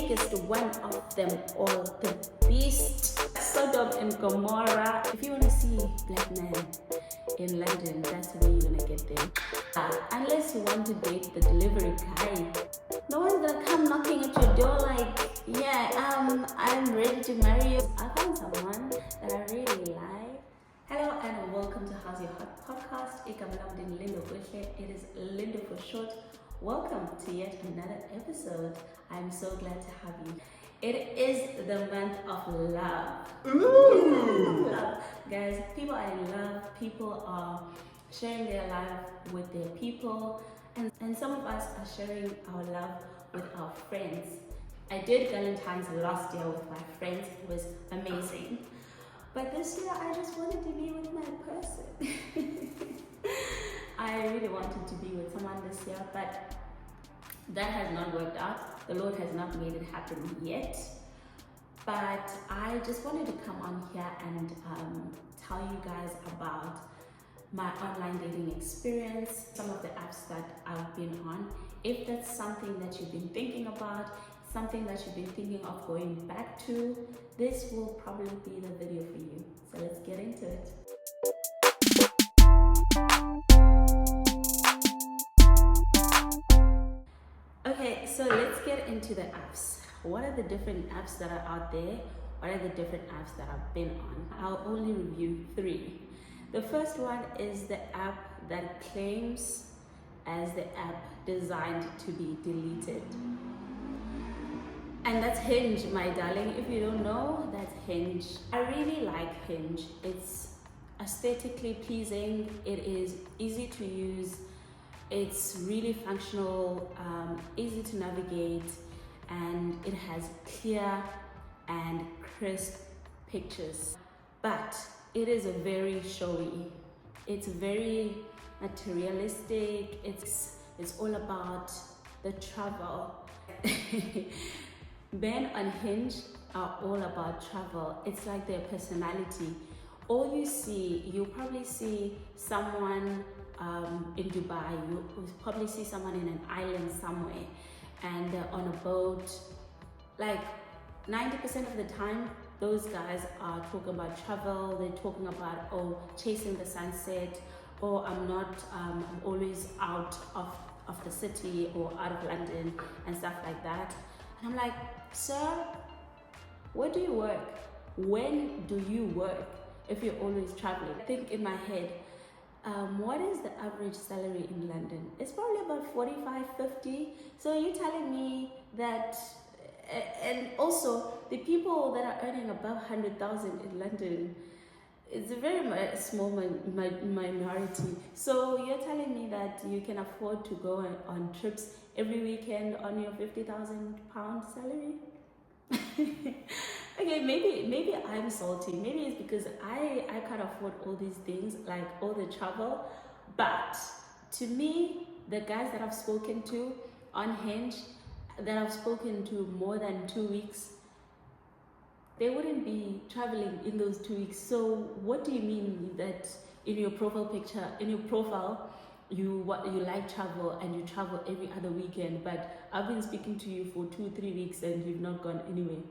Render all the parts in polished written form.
biggest one of them all, the beast, Sodom and Gomorrah. If you want to see black men in London, that's where you're gonna get them. Unless you want to date the delivery guy, no one's gonna come knocking at your door like, yeah, I'm ready to marry you. I found someone that I really like. Hello and welcome to How's Your Hot Podcast. It is Lindo for short. Welcome to yet another episode. I'm so glad to have you. It is the month of love. Ooh. Love. Guys, people are in love. People are sharing their life with their people. And some of us are sharing our love with our friends. I did Valentine's last year with my friends. It was amazing. But this year, I just wanted to be with my person. I really wanted to be with someone this year, but that has not worked out. The Lord has not made it happen yet. But I just wanted to come on here and tell you guys about my online dating experience, some of the apps that I've been on. If that's something that you've been thinking about, something that you've been thinking of going back to, this will probably be the video for you. So let's get into it. Okay, so let's get into the apps. What are the different apps that are out there? What are the different apps that I've been on? I'll only review 3. The first one is the app that claims as the app designed to be deleted. And that's Hinge, my darling. If you don't know, that's Hinge. I really like Hinge. It's aesthetically pleasing. It is easy to use. It's really functional, easy to navigate, and it has clear and crisp pictures. But it is a very showy. It's very materialistic. It's all about the travel. Men on Hinge are all about travel. It's like their personality. All you see, you'll probably see someone in Dubai, you'll probably see someone in an island somewhere, and they're on a boat. Like 90% of the time, those guys are talking about travel. They're talking about, chasing the sunset, or I'm always out of the city or out of London and stuff like that. And I'm like, sir, where do you work? When do you work if you're always traveling? I think in my head, what is the average salary in London? It's probably about 45, 50. So you're telling me that, and also the people that are earning above 100,000 in London, it's a very small minority. So you're telling me that you can afford to go on trips every weekend on your £50,000 salary? Okay, maybe I'm salty. Maybe it's because I can't afford all these things, like all the travel. But to me, the guys that I've spoken to on Hinge, that I've spoken to more than 2 weeks, they wouldn't be traveling in those 2 weeks. So what do you mean that in your profile picture, in your profile, you like travel and you travel every other weekend, but I've been speaking to you for 2-3 weeks and you've not gone anywhere?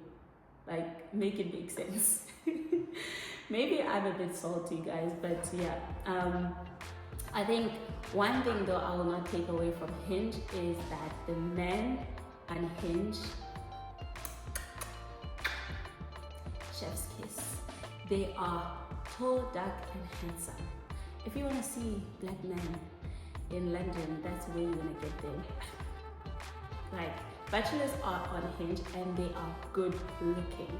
Like, make it make sense. Maybe I'm a bit salty, guys, but yeah. I think one thing though I will not take away from Hinge is that the men on Hinge, chef's kiss. They are tall, dark, and handsome. If you want to see black men in London, that's where you're gonna get them. Like, bachelors are on Hinge and they are good looking.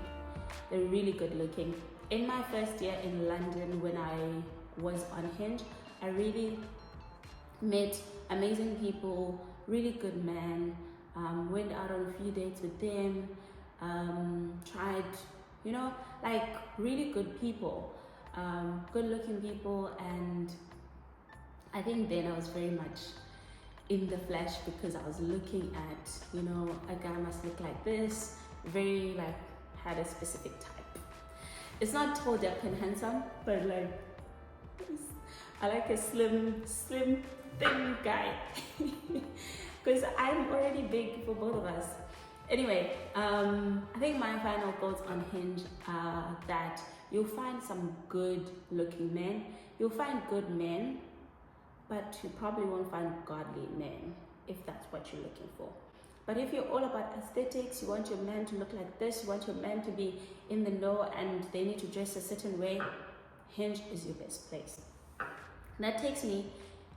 They're really good looking. In my first year in London, when I was on Hinge, I really met amazing people, really good men, went out on a few dates with them, tried, like really good people, good looking people. And I think then I was very much in the flesh because I was looking at, a guy must look like this, very like had a specific type. It's not tall, dark, and handsome, but like I like a slim, thin guy because I'm already big for both of us. Anyway, I think my final thoughts on Hinge are that you'll find some good looking men, you'll find good men, but you probably won't find godly men if that's what you're looking for. But if you're all about aesthetics, you want your man to look like this, you want your man to be in the know and they need to dress a certain way, Hinge is your best place. And that takes me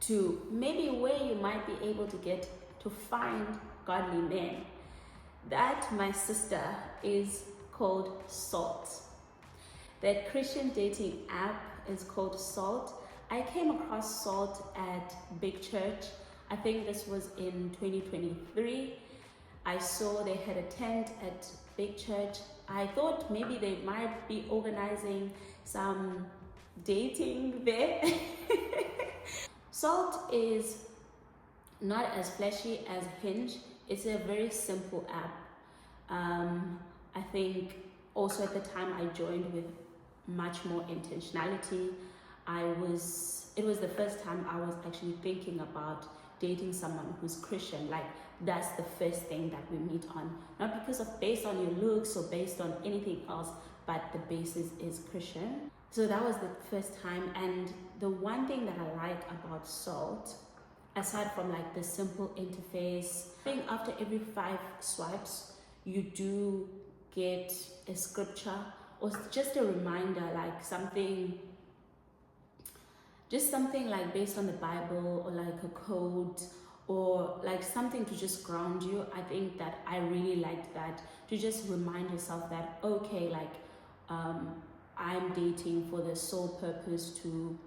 to maybe where you might be able to get to find godly men. That, my sister, is called Salt. The Christian dating app is called Salt. I came across Salt at Big Church. I think this was in 2023. I saw they had a tent at Big Church. I thought maybe they might be organizing some dating there. Salt is not as flashy as Hinge. It's a very simple app. I think also at the time I joined with much more intentionality. It was the first time I was actually thinking about dating someone who's Christian. Like, that's the first thing that we meet on. Not because of based on your looks or based on anything else, but the basis is Christian. So that was the first time. And the one thing that I like about Salt, aside from like the simple interface, I think after every 5 swipes, you do get a scripture or just a reminder, like something like based on the Bible, or like a code, or like something to just ground you. I think that I really liked that, to just remind yourself that, okay, like I'm dating for the sole purpose to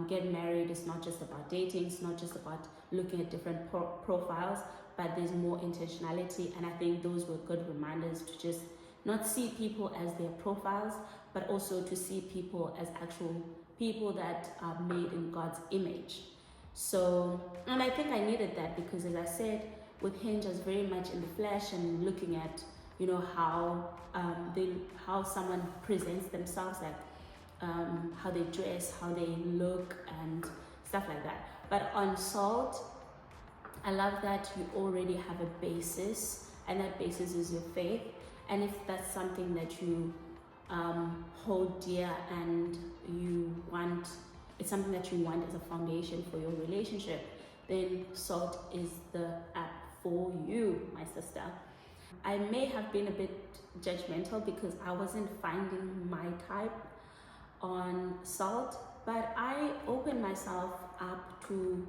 get married. It's not just about dating, it's not just about looking at different profiles, but there's more intentionality. And I think those were good reminders to just not see people as their profiles, but also to see people as actual people that are made in God's image. So, and I think I needed that because, as I said, with Hinge I was very much in the flesh and looking at, you know, how someone presents themselves, like how they dress, how they look, and stuff like that. But on Salt, I love that you already have a basis, and that basis is your faith. And if that's something that you hold dear and it's something that you want as a foundation for your relationship, then Salt is the app for you, my sister. I may have been a bit judgmental because I wasn't finding my type on Salt, but I opened myself up to,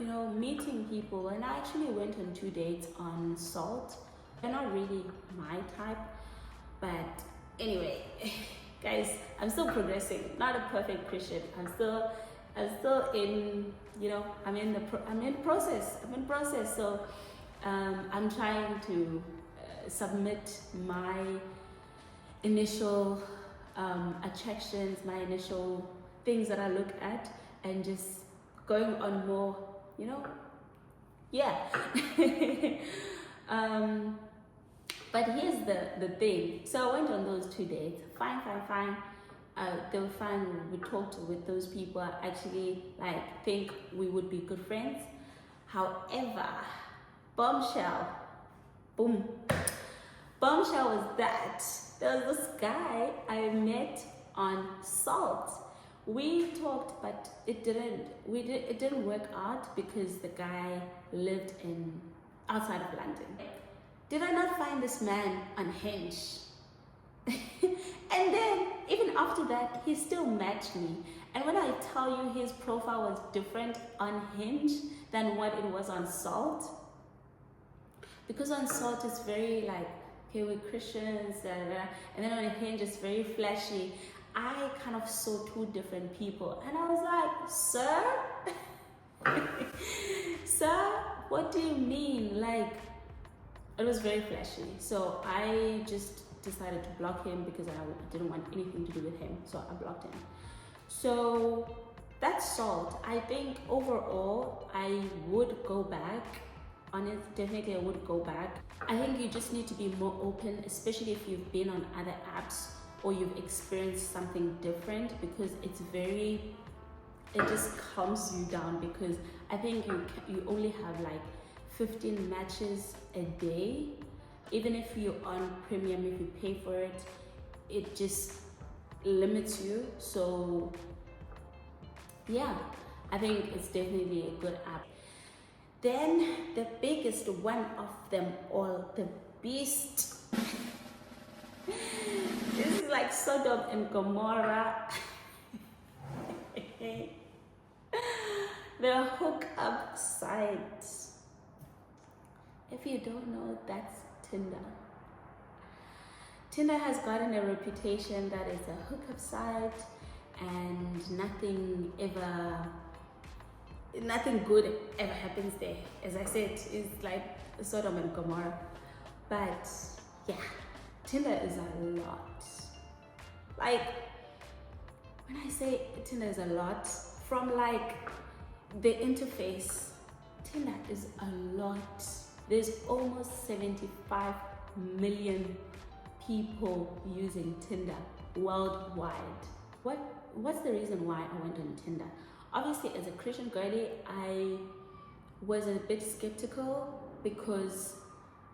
you know, meeting people, and I actually went on 2 dates on Salt. They're not really my type, but anyway, guys, I'm still progressing. Not a perfect Christian. I'm still in, you know, I'm in process. So I'm trying to submit my initial attractions, my initial things that I look at, and just going on more, you know, yeah. But here's the thing. So I went on those 2 dates. Fine. They were fine. We talked with those people. I actually think we would be good friends. However, bombshell was that there was this guy I met on Salt. We talked, but it didn't work out because the guy lived outside of London. Did I not find this man on Hinge? And then, even after that, he still matched me. And when I tell you his profile was different on Hinge than what it was on Salt, because on Salt it's very like, okay, we're Christians, and then on Hinge it's very flashy. I kind of saw 2 different people, and I was like, sir, what do you mean? Like, it was very flashy. So I just decided to block him because I didn't want anything to do with him. So I blocked him. So that's Salt. I think overall I would go back on it. Definitely I would go back. I think you just need to be more open, especially if you've been on other apps or you've experienced something different, because it just calms you down, because I think you only have like 15 matches a day, Even if you're on premium, if you pay for it, it just limits you. So yeah, I think it's definitely a good app. Then the biggest one of them all, the beast. This is like Sodom and Gomorrah. The hookup site. If you don't know, that's Tinder. Tinder has gotten a reputation that it's a hookup site and nothing good ever happens there. As I said, it's like Sodom and Gomorrah. But yeah, Tinder is a lot. Like, when I say Tinder is a lot, from like the interface, Tinder is a lot. There's almost 75 million people using Tinder worldwide. What's the reason why I went on Tinder? Obviously, as a Christian girly, I was a bit skeptical because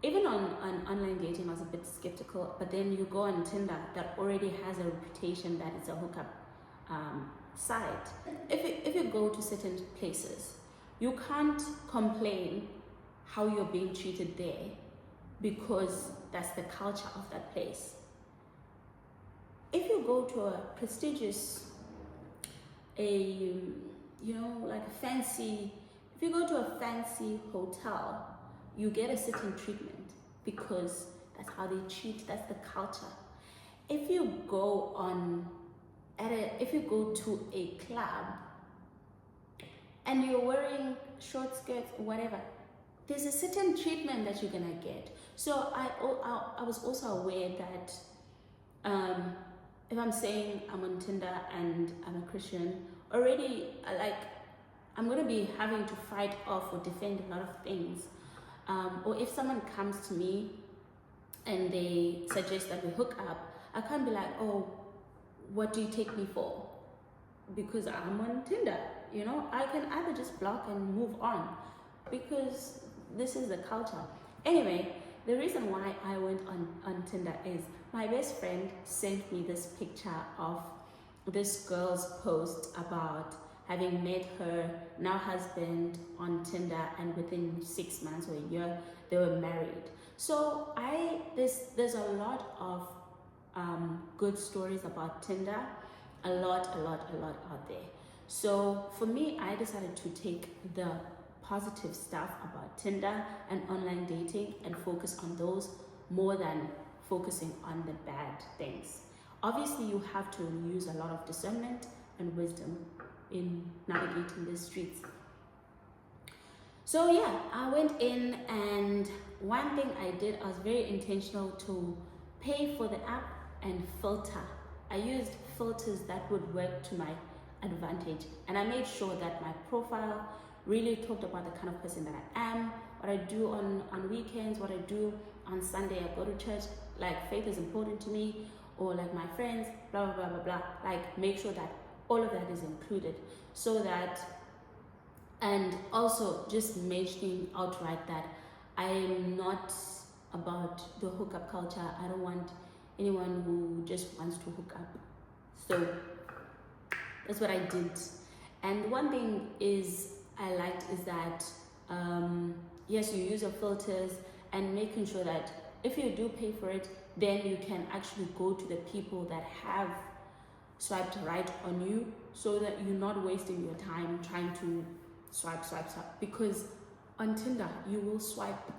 even on online dating, I was a bit skeptical. But then you go on Tinder that already has a reputation that it's a hookup site. If you go to certain places, you can't complain how you're being treated there because that's the culture of that place. If you go to a prestigious, if you go to a fancy hotel, you get a certain treatment because that's how they treat, that's the culture. If you go to a club and you're wearing short skirts or whatever, there's a certain treatment that you're gonna get. So I was also aware that if I'm saying I'm on Tinder and I'm a Christian, already I'm gonna be having to fight off or defend a lot of things. Or if someone comes to me and they suggest that we hook up, I can't be like, oh, what do you take me for? Because I'm on Tinder, I can either just block and move on because this is the culture. Anyway, the reason why I went on Tinder is my best friend sent me this picture of this girl's post about having met her now husband on Tinder, and within 6 months or a year they were married. So there's a lot of good stories about Tinder, a lot out there. So for me, I decided to take the positive stuff about Tinder and online dating and focus on those more than focusing on the bad things. Obviously, you have to use a lot of discernment and wisdom in navigating the streets. So yeah, I went in, and one thing I did, I was very intentional to pay for the app and filter. I used filters that would work to my advantage, and I made sure that my profile really talked about the kind of person that I am, what I do on weekends, what I do on Sunday. I go to church, like faith is important to me, or like my friends, blah blah blah blah blah. Like, make sure that all of that is included, so that, and also just mentioning outright that I am not about the hookup culture. I don't want anyone who just wants to hook up. So that's what I did. And one thing I liked is that yes, you use your filters, and making sure that if you do pay for it, then you can actually go to the people that have swiped right on you, so that you're not wasting your time trying to swipe. Because on Tinder, you will swipe,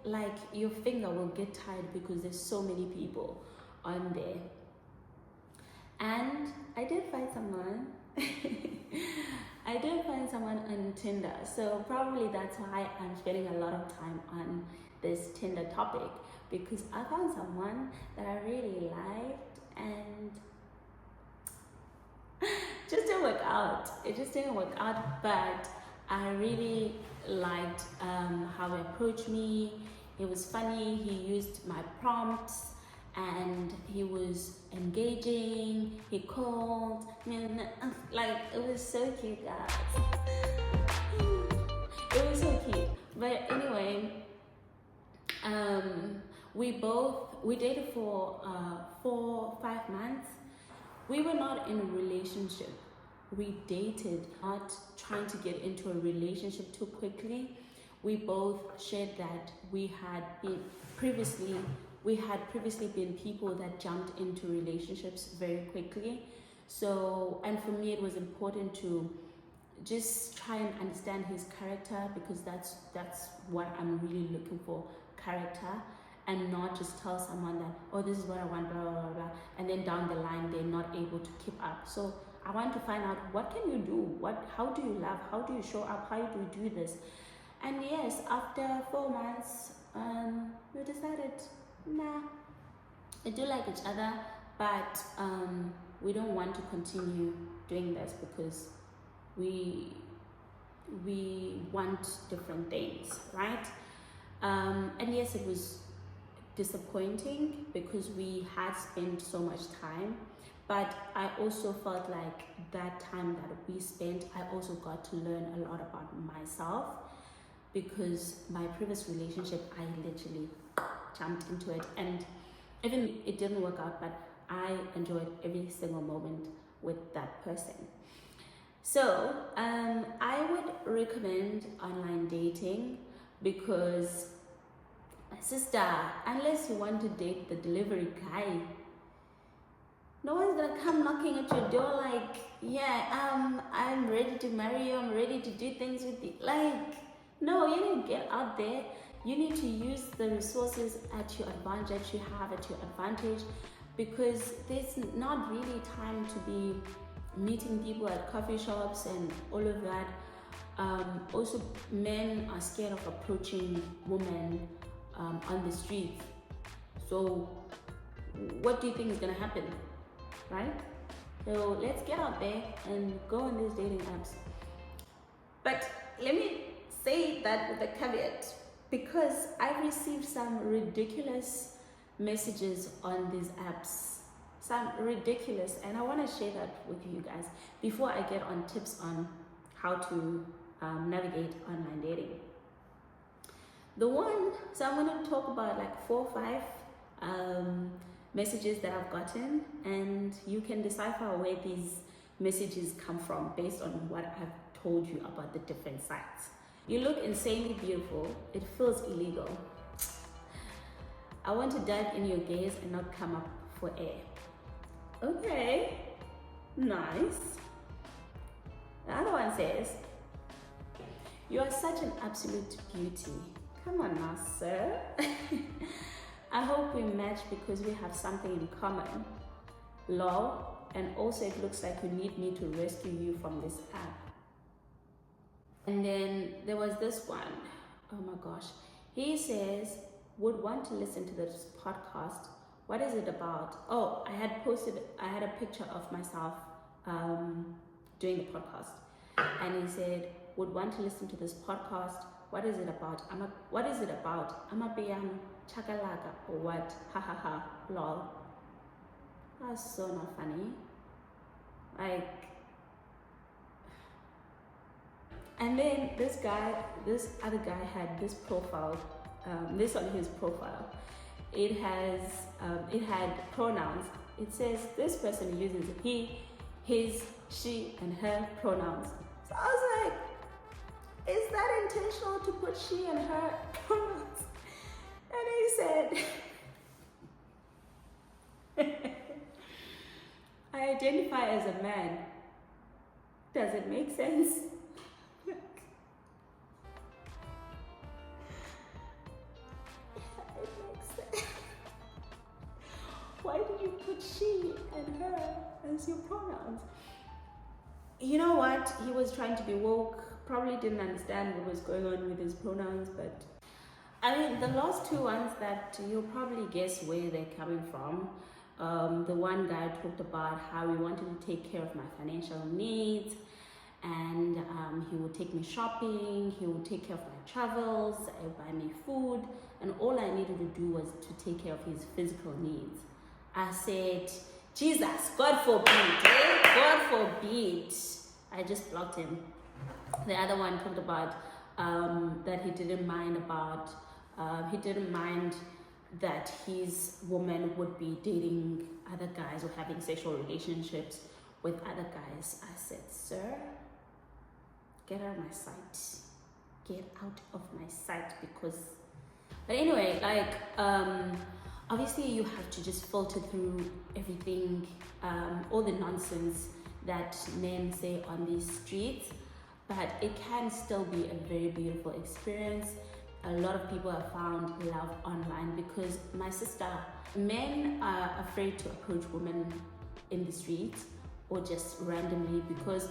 like your finger will get tired because there's so many people on there. And I did find someone. I did find someone on Tinder, so probably that's why I'm spending a lot of time on this Tinder topic, because I found someone that I really liked, and just didn't work out. It just didn't work out, but I really liked how he approached me. It was funny. He used my prompts, and he was engaging. He called, like, it was so cute, guys. It was so cute. But anyway, we dated for 4-5 months. We were not in a relationship. We dated, not trying to get into a relationship too quickly. We both shared that we had previously been people that jumped into relationships very quickly. So, and for me, it was important to just try and understand his character, because that's what I'm really looking for, character, and not just tell someone that, oh, this is what I want, blah, blah, blah, blah, and then down the line, they're not able to keep up. So I want to find out, what can you do? How do you love? How do you show up? How do you do this? And yes, after 4 months, we decided, nah, we do like each other, but we don't want to continue doing this because we want different things, right? And yes, it was disappointing because we had spent so much time, but I also felt like that time that we spent, I also got to learn a lot about myself, because my previous relationship, I literally jumped into it, and even it didn't work out, but I enjoyed every single moment with that person. So I would recommend online dating, because sister, unless you want to date the delivery guy, no one's gonna come knocking at your door like, yeah, I'm ready to marry you, I'm ready to do things with you. Like, no, you need to get out there. You need to use the resources at your advantage, that you have at your advantage, because there's not really time to be meeting people at coffee shops and all of that. Also, men are scared of approaching women on the street. So what do you think is gonna happen, right? So let's get out there and go on these dating apps. But let me say that with a caveat, because I've received some ridiculous messages on these apps, some ridiculous, and I want to share that with you guys before I get on tips on how to navigate online dating. So I'm going to talk about like 4 or 5 messages that I've gotten, and you can decipher where these messages come from based on what I've told you about the different sites. You look insanely beautiful. It feels illegal. I want to dive in your gaze and not come up for air. Okay, nice. The other one says, you are such an absolute beauty. Come on now, sir. I hope we match because we have something in common. Lol, and also it looks like you need me to rescue you from this app. And then there was this one. Oh my gosh. He says, would want to listen to this podcast. What is it about? Oh, I had a picture of myself doing the podcast. And he said, would want to listen to this podcast. What is it about? What is it about? Amapiyam chakalaka or what? Ha ha ha, lol. That's so not funny. Like, and then this other guy had this profile, this on his profile. It had pronouns. It says this person uses he, his, she, and her pronouns. So I was like, is that intentional to put she and her pronouns? And he said, I identify as a man. Does it make sense? Why did you put she and her as your pronouns? You know what? He was trying to be woke, probably didn't understand what was going on with his pronouns, but I mean, the last 2 ones that you'll probably guess where they're coming from. The one guy talked about how he wanted to take care of my financial needs, and he would take me shopping, he would take care of my travels, buy me food, and all I needed to do was to take care of his physical needs. I said, Jesus, God forbid, God forbid. I just blocked him. The other one talked about that he didn't mind about. He didn't mind that his woman would be dating other guys or having sexual relationships with other guys. I said, sir, get out of my sight. Get out of my sight. Because, but anyway, like, obviously you have to just filter through everything, all the nonsense that men say on these streets, but it can still be a very beautiful experience. A lot of people have found love online because, my sister, men are afraid to approach women in the streets or just randomly, because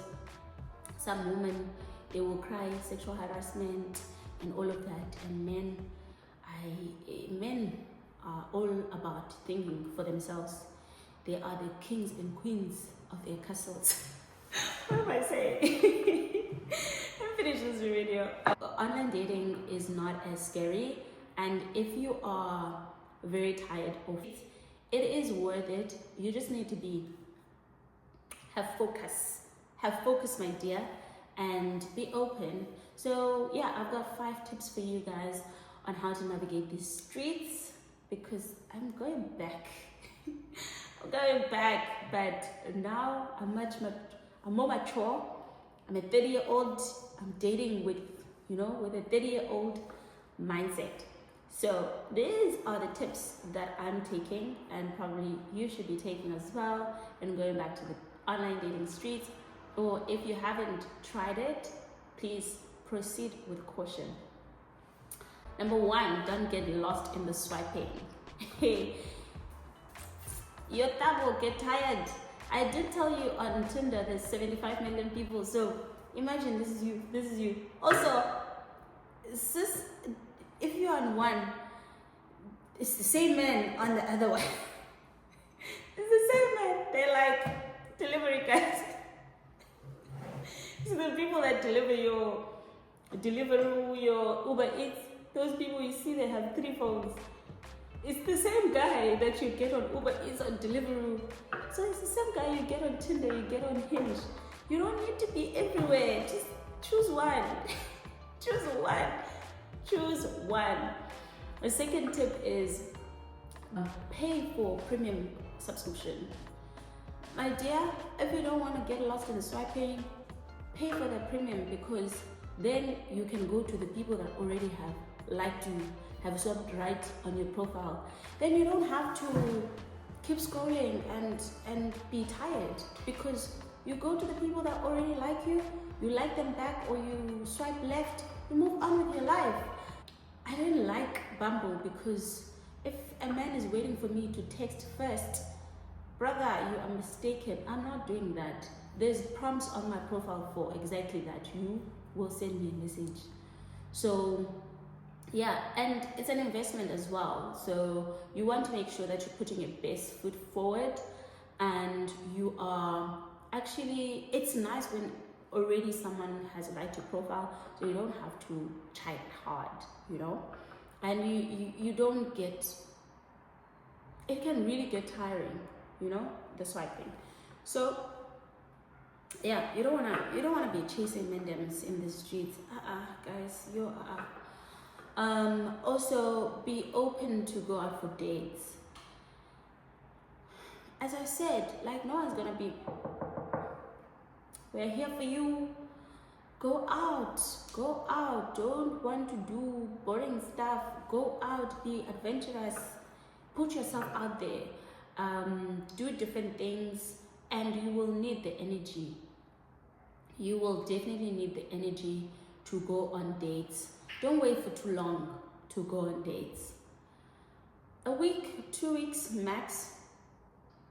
some women, they will cry sexual harassment and all of that, and men are all about thinking for themselves. They are the kings and queens of their castles. What am I saying? I'm finished this video. Online dating is not as scary, and if you are very tired of it, it is worth it. You just need to have focus, my dear, and be open. So yeah, I've got 5 tips for you guys on how to navigate these streets, because I'm going back. But now I'm more mature. I'm a 30-year-old. I'm dating with a 30-year-old mindset. So these are the tips that I'm taking, and probably you should be taking as well, and going back to the online dating streets. Or if you haven't tried it, please proceed with caution. Number 1, don't get lost in the swiping. Your thumb will get tired. I did tell you on Tinder there's 75 million people, so imagine this is you. Also, if you're on one, it's the same man on the other one. It's the same man. They're like delivery guys. So the people that deliver your Uber Eats, those people you see, they have 3 phones. It's the same guy that you get on Uber Eats, on Deliveroo. So it's the same guy you get on Tinder, you get on Hinge. You don't need to be everywhere. Just choose one. Choose one. The second tip is pay for premium subscription. My dear, if you don't want to get lost in the swiping, pay for the premium, because then you can go to the people that already have liked you, have swiped right on your profile. Then you don't have to keep scrolling and be tired, because you go to the people that already like you like them back, or you swipe left, you move on with your life. I didn't like Bumble because if a man is waiting for me to text first, brother, you are mistaken. I'm not doing that. There's prompts on my profile for exactly that. You will send me a message. So yeah, and it's an investment as well. So you want to make sure that you're putting your best foot forward, and you are actually, it's nice when already someone has liked your profile, so you don't have to try hard, and you don't get, it can really get tiring, the swiping. So yeah, you don't wanna be chasing mendems in the streets. Guys, you are. Also, be open to go out for dates. As I said, like, no one's gonna be, we're here for you. Go out. Don't want to do boring stuff. Go out, be adventurous, put yourself out there, do different things, and you will need the energy. You will definitely need the energy to go on dates. Don't wait for too long to go on dates. A week, 2 weeks max.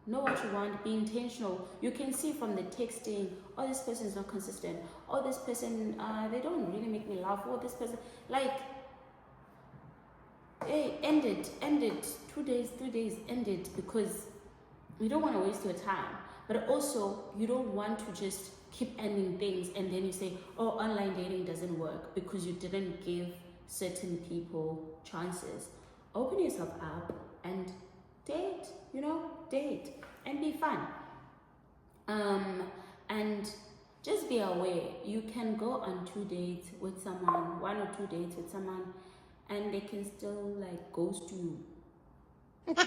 Know what you want, be intentional. You can see from the texting, oh, this person is not consistent. Oh, this person, they don't really make me laugh. Oh, this person, like, hey, end it. 2 days, 3 days, end it, because you don't want to waste your time. But also, you don't want to just keep ending things and then you say, oh, online dating doesn't work because you didn't give certain people chances. Open yourself up and date, date and be fun. And just be aware. You can go on 2 dates with someone, 1 or 2 dates with someone, and they can still like ghost you. Still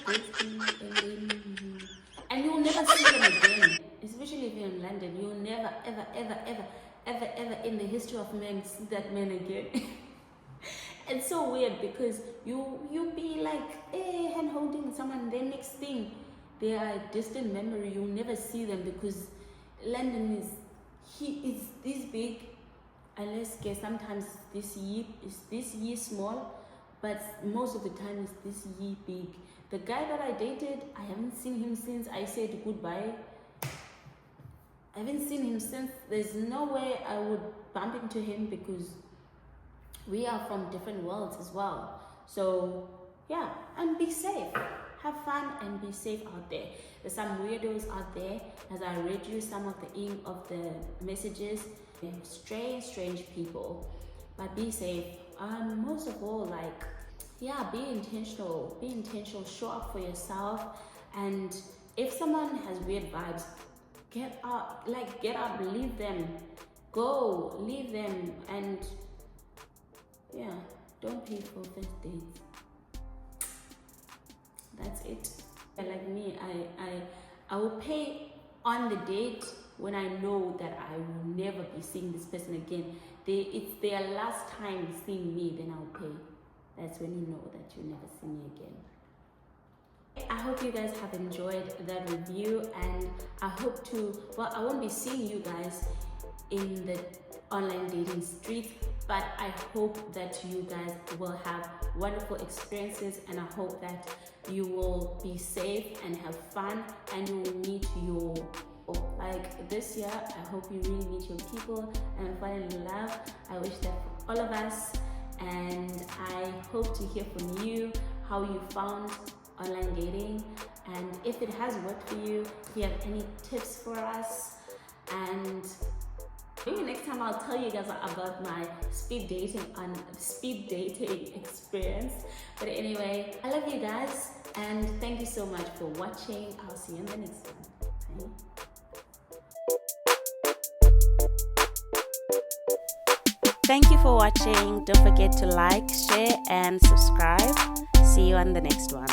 ghost you, and you'll never see them again. Especially if you're in London, you'll never, ever in the history of men see that man again. It's so weird because you be like hand holding someone, then next thing they are a distant memory. You'll never see them because London is this big. Unless sometimes this year small, but most of the time it's this year big. The guy that I dated, I haven't seen him since I said goodbye. I haven't seen him since. There's no way I would bump into him because we are from different worlds as well. So yeah, and be safe. Have fun and be safe out there. There's some weirdos out there. As I read you some of the messages, strange people. But be safe. Most of all, like, yeah, be intentional. Be intentional. Show up for yourself. And if someone has weird vibes, get up, leave them. Go, leave them, and yeah, don't pay for first dates. That's it. Like me, I will pay on the date when I know that I will never be seeing this person again. It's their last time seeing me, then I'll pay. That's when you know that you'll never see me again. I hope you guys have enjoyed that review, and I hope I won't be seeing you guys in the online dating streets, but I hope that you guys will have wonderful experiences, and I hope that you will be safe and have fun, and you will meet your, like this year, I hope you really meet your people and fall in love. I wish that for all of us, and I hope to hear from you how you found online dating, and if it has worked for you, if you have any tips for us. And maybe next time I'll tell you guys about my speed dating experience. But anyway, I love you guys, and thank you so much for watching. I'll see you in the next one. Bye. Thank you for watching. Don't forget to like, share, and subscribe. See you on the next one.